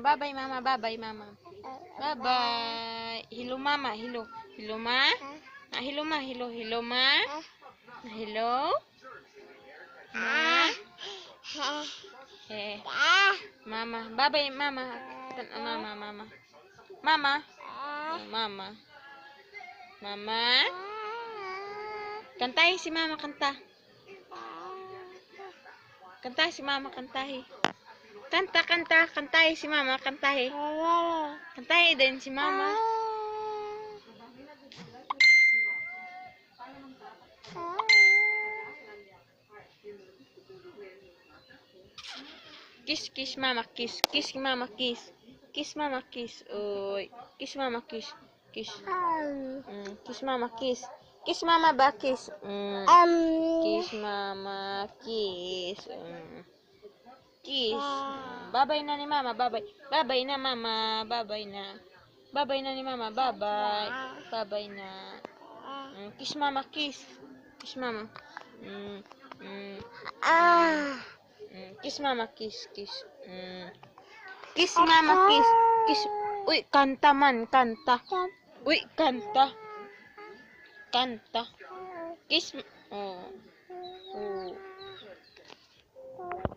Bye-bye, mama. Bye-bye, mama. Bye-bye. Hello, mama. Hello. Hello, ma. Hello, ma. Hello. Hello, ma. Hello. Ma. Mama. Bye-bye, mama. Mama, mama. Mama. Mama. Mama. Kantahi si mama, kanta. Kantahi si mama, kantahi. Kanta. Kantahi si mama, kantahi. Kantahi din si mama. Kiss mama, kiss. Kiss mama, kiss. Kiss mama, kiss. Uy. Kiss mama, kiss. Kiss. Kiss mama, kiss. Kiss mama ba, kiss. Kiss mama, kiss. Kiss. Babay na ni mama, babay. Babay na mama, babay na. Babay na ni mama, babay. Babay na. Kiss mama, kiss. Kiss mama. Kiss mama, kiss, kiss. Kiss mama, kiss. Kiss. Uy, kanta man, kanta. Uy, kanta. Kanta. Kiss. Oh.